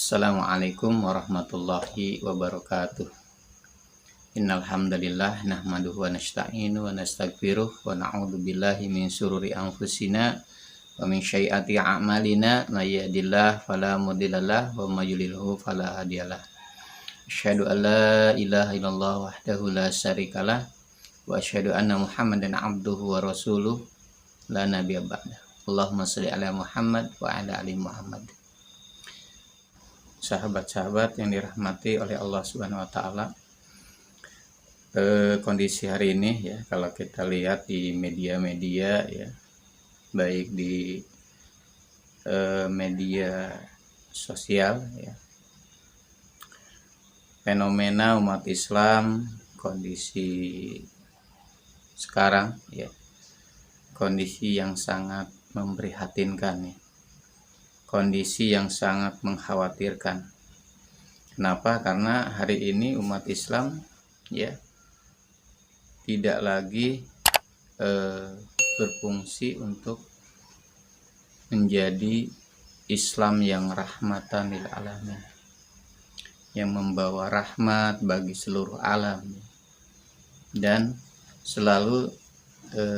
Assalamualaikum warahmatullahi wabarakatuh. Innal hamdalillah nahmaduhu wa nasta'inu wa nastaghfiruh wa na'udzu billahi min syururi anfusina wa min sayyiati a'malina may yahdihillahu fala mudhillalah wa may yudhlilhu fala hadiyalah. Asyhadu an la ilaha illallah wahdahu la syarikalah wa asyhadu anna Muhammadan abduhu wa rasuluh la nabiyya ba'da. Allahumma shalli ala Muhammad wa ala ali Muhammad. Sahabat-sahabat yang dirahmati oleh Allah Subhanahu wa taala. Kondisi hari ini ya, kalau kita lihat di media-media ya, baik di media sosial ya, fenomena umat Islam kondisi sekarang ya, kondisi yang sangat memprihatinkan ya, kondisi yang sangat mengkhawatirkan. Kenapa? Karena hari ini umat Islam ya tidak lagi berfungsi untuk menjadi Islam yang rahmatan lil alamin, yang membawa rahmat bagi seluruh alam, dan selalu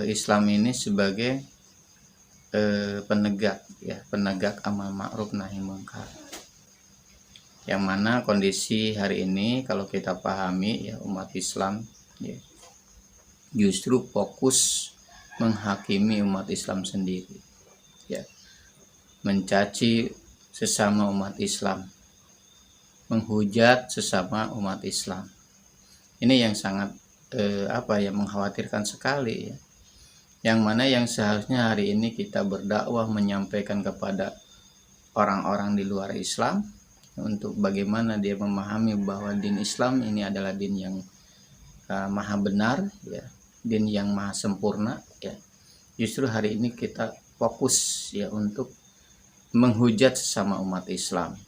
Islam ini sebagai penegak amal ma'ruf nahi munkar. Yang mana kondisi hari ini kalau kita pahami ya, umat Islam ya, justru fokus menghakimi umat Islam sendiri ya, mencaci sesama umat Islam, menghujat sesama umat Islam. Ini yang sangat mengkhawatirkan sekali ya. Yang mana yang seharusnya hari ini kita berdakwah menyampaikan kepada orang-orang di luar Islam untuk bagaimana dia memahami bahwa din Islam ini adalah din yang maha benar ya, din yang maha sempurna ya. Justru hari ini kita fokus ya untuk menghujat sesama umat Islam.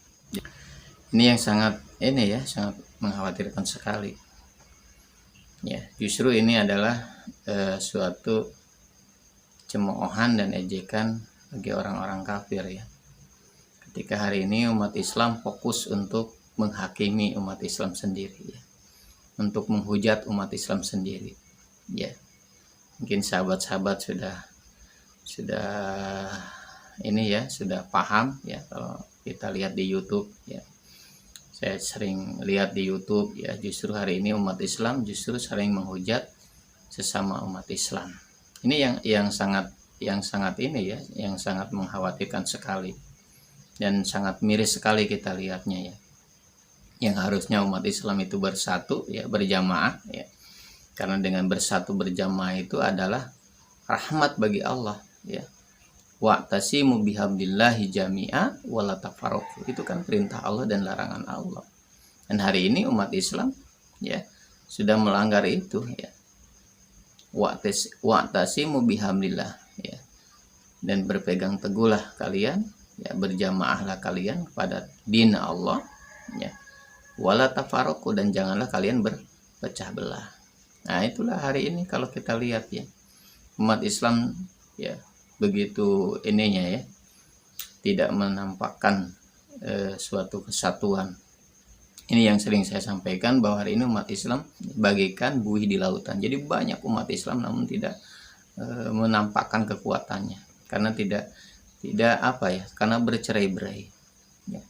Ini yang sangat sangat mengkhawatirkan sekali. Ya, justru ini adalah suatu cemoohan dan ejekan bagi orang-orang kafir ya. Ketika hari ini umat Islam fokus untuk menghakimi umat Islam sendiri ya, untuk menghujat umat Islam sendiri ya. Mungkin sahabat-sahabat sudah paham ya, kalau kita lihat di YouTube ya. Saya sering lihat di YouTube ya, justru hari ini umat Islam justru sering menghujat sesama umat Islam. Ini yang sangat mengkhawatirkan sekali dan sangat miris sekali kita lihatnya ya. Yang harusnya umat Islam itu bersatu ya, berjamaah ya. Karena dengan bersatu berjamaah itu adalah rahmat bagi Allah ya. Wa'tasimu bihablillahi jami'a wa la tafarraqu. Itu kan perintah Allah dan larangan Allah. Dan hari ini umat Islam ya sudah melanggar itu ya. Wa'tasimu bihamdillah ya, dan berpegang teguhlah kalian ya, berjamaahlah kalian kepada din Allah ya, wala tafarraqu, dan janganlah kalian berpecah belah. Nah, itulah hari ini kalau kita lihat ya, umat Islam ya begitu ya, tidak menampakkan suatu kesatuan. Ini yang sering saya sampaikan, bahwa hari ini umat Islam bagaikan buih di lautan. Jadi banyak umat Islam namun tidak menampakkan kekuatannya, karena tidak karena bercerai-berai. Ya.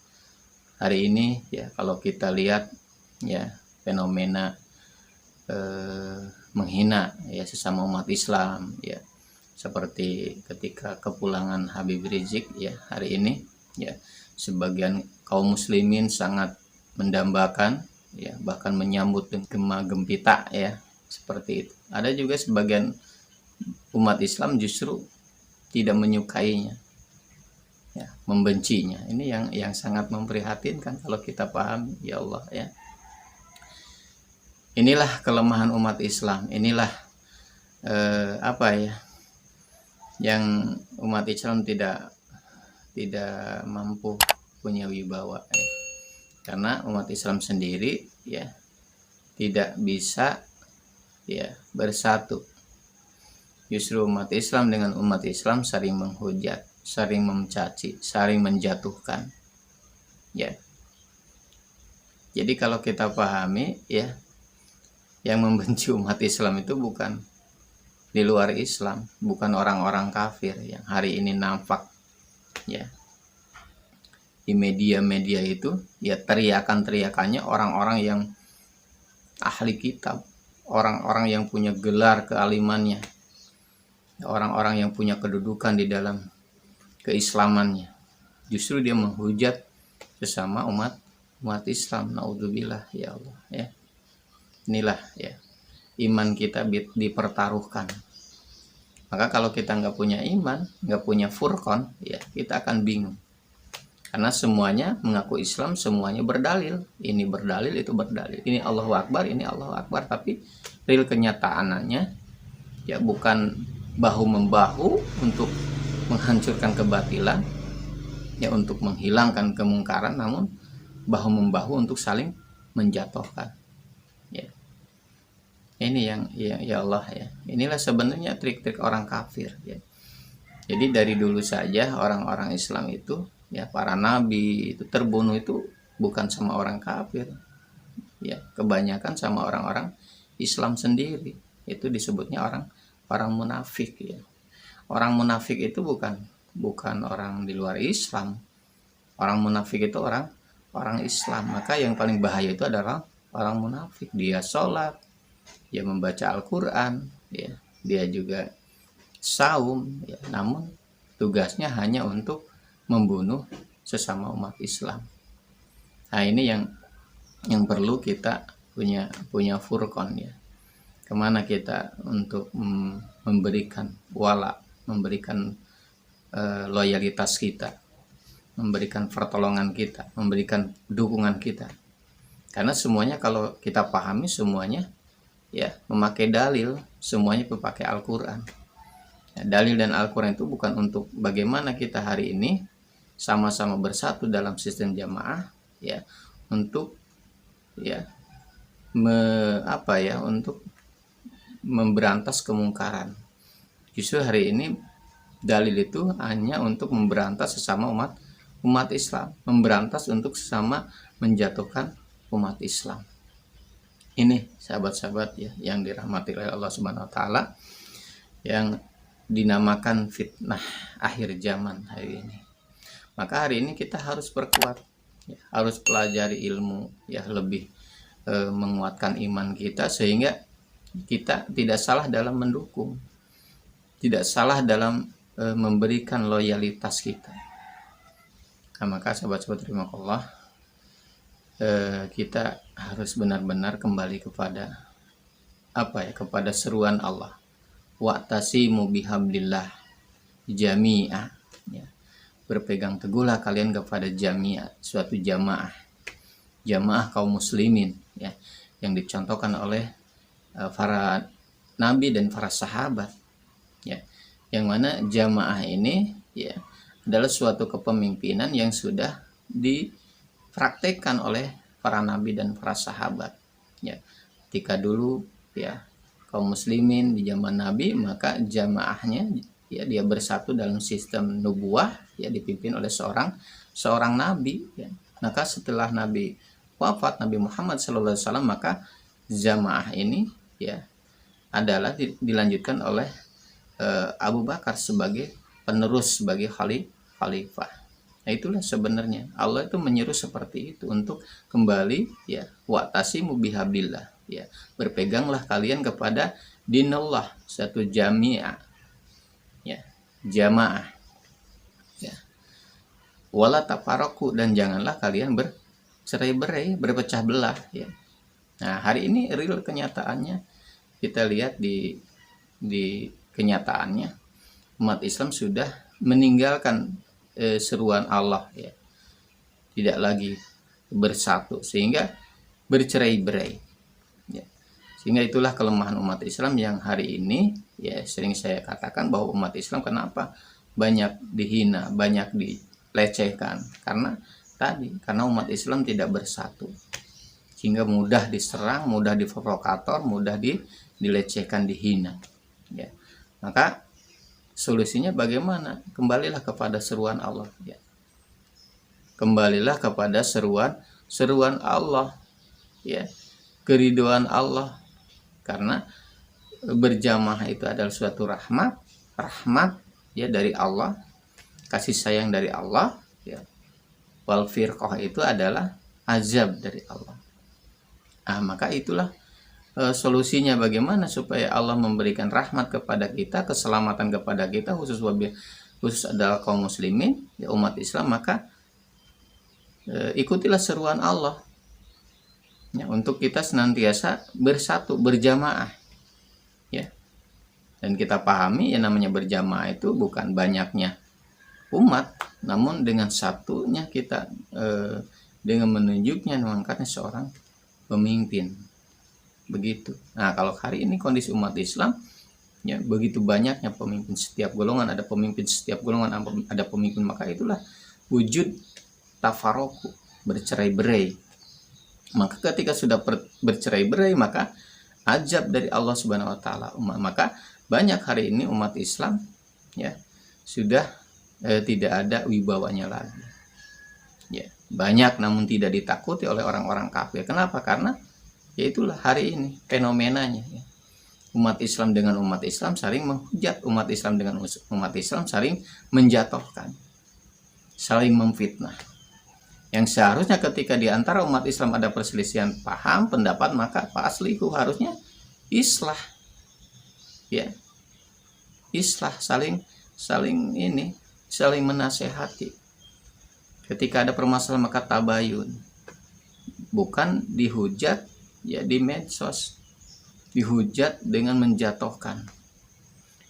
Hari ini ya kalau kita lihat ya, fenomena menghina ya sesama umat Islam ya, seperti ketika kepulangan Habib Rizik ya hari ini ya, sebagian kaum muslimin sangat mendambakan ya, bahkan menyambut dengan gema gempita ya, seperti itu. Ada juga sebagian umat Islam justru tidak menyukainya ya, membencinya. Ini yang sangat memprihatinkan kalau kita paham ya Allah ya. Inilah kelemahan umat Islam. Inilah yang umat Islam tidak mampu punya wibawa ya. Karena umat Islam sendiri ya tidak bisa ya bersatu. Justru umat Islam dengan umat Islam saling menghujat, saling mencaci, saling menjatuhkan. Ya, Jadi kalau kita pahami ya, yang membenci umat Islam itu bukan di luar Islam, bukan orang-orang kafir yang hari ini nampak ya di media-media itu, ya teriakan-teriakannya orang-orang yang ahli kitab, orang-orang yang punya gelar kealimannya, orang-orang yang punya kedudukan di dalam keislamannya. Justru dia menghujat sesama umat Islam. Naudzubillah ya Allah ya. Inilah ya, iman kita dipertaruhkan. Maka kalau kita nggak punya iman, nggak punya furqan, ya kita akan bingung. Karena semuanya mengaku Islam, semuanya berdalil. Ini berdalil, itu berdalil. Ini Allahu Akbar, ini Allahu Akbar. Tapi real kenyataannya ya bukan bahu-membahu untuk menghancurkan kebatilan, ya untuk menghilangkan kemungkaran, namun bahu-membahu untuk saling menjatuhkan. Ya. Ini yang ya Allah ya. Inilah sebenarnya trik-trik orang kafir ya. Jadi dari dulu saja orang-orang Islam itu ya, para nabi itu terbunuh itu bukan sama orang kafir. Ya, kebanyakan sama orang-orang Islam sendiri. Itu disebutnya orang munafik ya. Orang munafik itu bukan orang di luar Islam. Orang munafik itu orang Islam. Maka yang paling bahaya itu adalah orang munafik. Dia sholat, dia membaca Al-Quran, ya, dia juga saum, ya, namun tugasnya hanya untuk membunuh sesama umat Islam. Nah ini yang perlu kita punya furqan ya. Kemana kita untuk memberikan wala, memberikan loyalitas kita, memberikan pertolongan kita, memberikan dukungan kita. Karena semuanya kalau kita pahami semuanya ya memakai dalil, semuanya memakai Al-Quran. Ya, dalil dan Al-Quran itu bukan untuk bagaimana kita hari ini sama-sama bersatu dalam sistem jamaah ya, untuk ya untuk memberantas kemungkaran. Justru hari ini dalil itu hanya untuk memberantas sesama umat Islam, memberantas untuk sesama menjatuhkan umat Islam. Ini sahabat-sahabat ya yang dirahmati oleh Allah Subhanahu wa taala, yang dinamakan fitnah akhir zaman hari ini. Maka hari ini kita harus perkuat ya, harus pelajari ilmu ya, lebih menguatkan iman kita sehingga kita tidak salah dalam mendukung, tidak salah dalam memberikan loyalitas kita. Nah, maka sahabat-sahabat terima Allah, kita harus benar-benar kembali kepada kepada seruan Allah, wa'tasimu bihablillah jami'ah ya. Berpegang teguhlah kalian kepada jami'ah, suatu jamaah kaum muslimin ya, yang dicontohkan oleh para nabi dan para sahabat ya, yang mana jamaah ini ya adalah suatu kepemimpinan yang sudah dipraktekkan oleh para nabi dan para sahabat ya. Ketika dulu ya kaum muslimin di zaman nabi, maka jamaahnya ya dia bersatu dalam sistem nubuah ya, dipimpin oleh seorang nabi ya. Maka setelah nabi wafat, Nabi Muhammad SAW, maka jamaah ini ya adalah dilanjutkan oleh Abu Bakar sebagai penerus, sebagai khalifah. Nah itulah sebenarnya Allah itu menyeru seperti itu, untuk kembali ya, wa'tasimu bihablillah ya, berpeganglah kalian kepada dinallah, satu jami'ah ya, jamaah ya, wala tafarraqu, dan janganlah kalian bercerai-berai, berpecah belah ya. Nah hari ini real kenyataannya kita lihat di kenyataannya umat Islam sudah meninggalkan seruan Allah ya, tidak lagi bersatu sehingga bercerai-berai ya. Sehingga itulah kelemahan umat Islam yang hari ini ya, sering saya katakan bahwa umat Islam kenapa banyak dihina, banyak dilecehkan, karena umat Islam tidak bersatu, sehingga mudah diserang, mudah diprovokator, mudah dilecehkan, dihina ya. Maka solusinya bagaimana? Kembalilah kepada seruan Allah ya. Kembalilah kepada seruan Allah ya keridhaan Allah, karena berjamaah itu adalah suatu rahmat ya dari Allah, kasih sayang dari Allah ya. Wal firqah itu adalah azab dari Allah. Maka itulah solusinya bagaimana supaya Allah memberikan rahmat kepada kita, keselamatan kepada kita, khusus adalah kaum muslimin ya, umat Islam. Maka ikutilah seruan Allah ya, untuk kita senantiasa bersatu, berjamaah ya. Dan kita pahami ya, namanya berjamaah itu bukan banyaknya umat, namun dengan satunya kita, dengan menunjuknya, mengangkatnya seorang pemimpin, begitu. Nah, kalau hari ini kondisi umat Islam ya, begitu banyaknya pemimpin, setiap golongan ada pemimpin, setiap golongan ada pemimpin, maka itulah wujud tafaroku, bercerai-berai. Maka ketika sudah bercerai-berai, maka azab dari Allah Subhanahu wa taala. Maka banyak hari ini umat Islam ya sudah tidak ada wibawanya lagi. Ya, banyak namun tidak ditakuti oleh orang-orang kafir. Kenapa? Karena ya itulah hari ini fenomenanya ya. Umat Islam dengan umat Islam saling menghujat, umat Islam dengan umat Islam saling menjatuhkan, saling memfitnah. Yang seharusnya ketika di antara umat Islam ada perselisihan paham, pendapat, maka aslihu harusnya islah. Ya. Islah, saling menasehati. Ketika ada permasalahan maka tabayun. Bukan dihujat ya di medsos. Dihujat dengan menjatuhkan.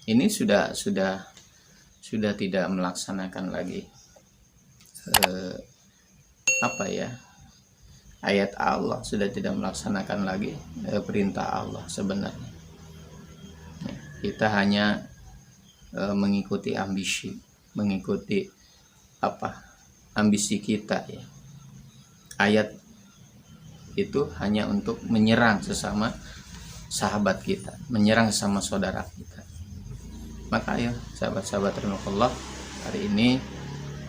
Ini sudah tidak melaksanakan lagi ayat Allah, sudah tidak melaksanakan lagi perintah Allah sebenarnya. Kita hanya mengikuti mengikuti ambisi kita ya. Ayat itu hanya untuk menyerang sesama sahabat kita, menyerang sesama saudara kita. Maka ya sahabat-sahabat rahimakumullah, hari ini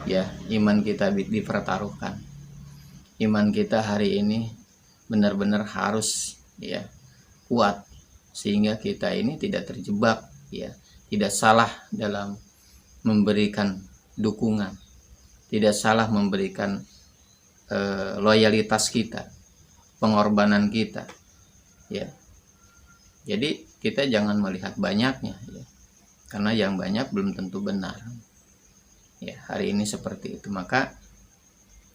ya iman kita dipertaruhkan. Iman kita hari ini benar-benar harus ya kuat, sehingga kita ini tidak terjebak ya, tidak salah dalam memberikan dukungan, tidak salah memberikan loyalitas kita, pengorbanan kita ya. Jadi kita jangan melihat banyaknya ya, karena yang banyak belum tentu benar ya. Hari ini seperti itu. Maka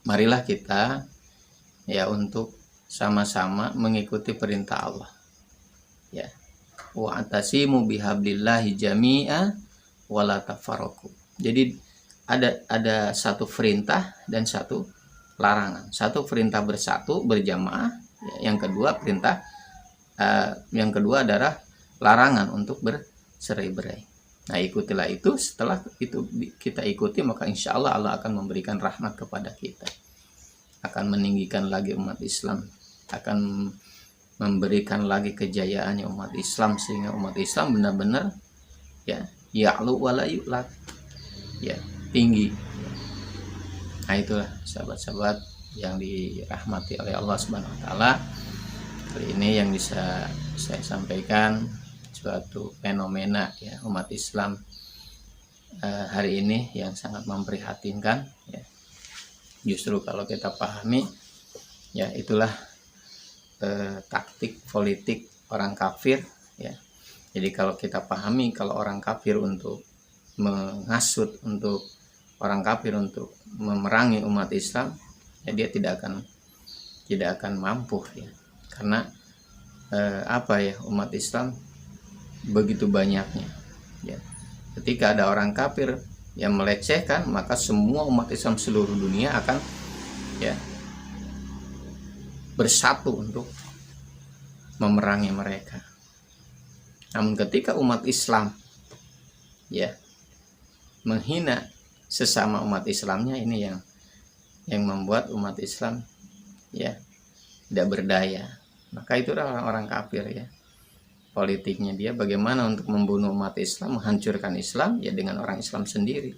marilah kita ya untuk sama-sama mengikuti perintah Allah ya. Wa'tasimu bihablillahi jami'a wala tafarraqu. Jadi ada satu perintah dan satu larangan. Satu perintah bersatu, berjamaah ya. Yang kedua adalah larangan untuk bercerai-berai. Nah, ikutilah itu. Setelah itu kita ikuti, maka insya Allah Allah akan memberikan rahmat kepada kita, akan meninggikan lagi umat Islam, akan memberikan lagi kejayaannya umat Islam, sehingga umat Islam benar-benar ya ya'lu wala yu'lat ya, tinggi. Nah, itulah sahabat-sahabat yang dirahmati oleh Allah Subhanahu wa taala. Kali ini yang bisa saya sampaikan suatu fenomena ya umat Islam hari ini yang sangat memprihatinkan ya. Justru kalau kita pahami ya, itulah taktik politik orang kafir ya. Jadi kalau kita pahami, kalau orang kafir untuk menghasut, untuk orang kafir untuk memerangi umat Islam ya, dia tidak akan mampu ya. Karena umat Islam begitu banyaknya ya. Ketika ada orang kafir yang melecehkan, maka semua umat Islam seluruh dunia akan ya bersatu untuk memerangi mereka. Namun ketika umat Islam ya menghina sesama umat Islamnya, ini yang membuat umat Islam ya tidak berdaya. Maka itu orang-orang kafir ya. Politiknya dia bagaimana untuk membunuh umat Islam, menghancurkan Islam ya dengan orang Islam sendiri.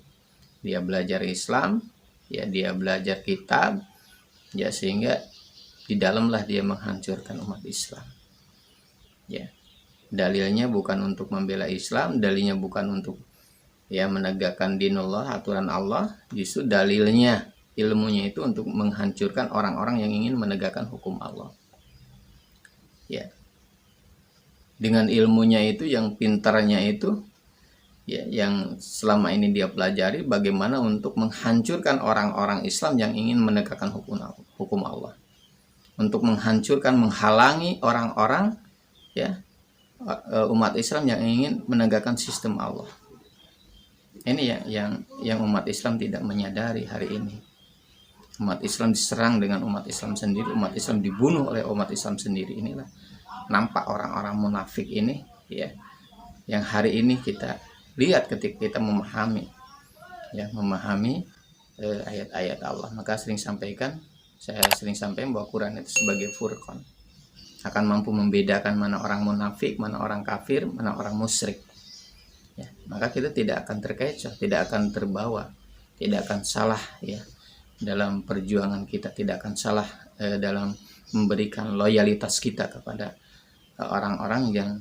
Dia belajar Islam ya, dia belajar kitab ya, sehingga di dalamlah dia menghancurkan umat Islam. Ya, dalilnya bukan untuk membela Islam, dalilnya bukan untuk ya menegakkan dinullah, aturan Allah, justru dalilnya, ilmunya itu untuk menghancurkan orang-orang yang ingin menegakkan hukum Allah. Ya, dengan ilmunya itu, yang pintarnya itu, ya, yang selama ini dia pelajari bagaimana untuk menghancurkan orang-orang Islam yang ingin menegakkan hukum Allah, untuk menghancurkan, menghalangi orang-orang, ya, umat Islam yang ingin menegakkan sistem Allah. Ini yang umat Islam tidak menyadari hari ini. Umat Islam diserang dengan umat Islam sendiri, umat Islam dibunuh oleh umat Islam sendiri. Inilah nampak orang-orang munafik ini, ya, yang hari ini kita lihat ketika kita memahami, ya, memahami ayat-ayat Allah. Maka saya sering sampaikan bahwa Quran itu sebagai furqan, akan mampu membedakan mana orang munafik, mana orang kafir, mana orang musyrik. Ya, maka kita tidak akan terkecoh, tidak akan terbawa, tidak akan salah, ya, dalam perjuangan kita, tidak akan salah dalam memberikan loyalitas kita kepada orang-orang yang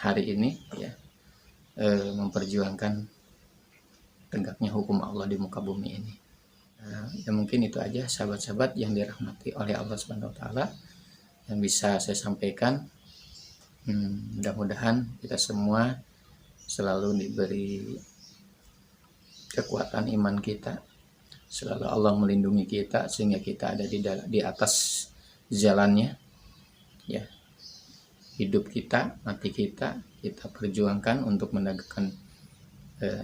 hari ini, ya, memperjuangkan tegaknya hukum Allah di muka bumi ini. Nah, ya mungkin itu aja sahabat-sahabat yang dirahmati oleh Allah Subhanahu wa taala yang bisa saya sampaikan. Mudah-mudahan kita semua selalu diberi kekuatan iman kita, selalu Allah melindungi kita sehingga kita ada di atas jalannya, ya. Hidup kita, mati kita perjuangkan untuk menegakkan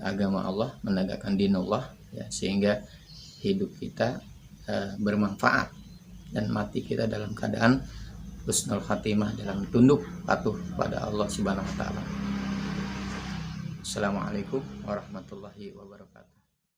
agama Allah, menegakkan dinullah, ya, sehingga hidup kita bermanfaat dan mati kita dalam keadaan husnul khatimah, dalam tunduk patuh pada Allah Subhanahu wa taala. Assalamualaikum warahmatullahi wabarakatuh.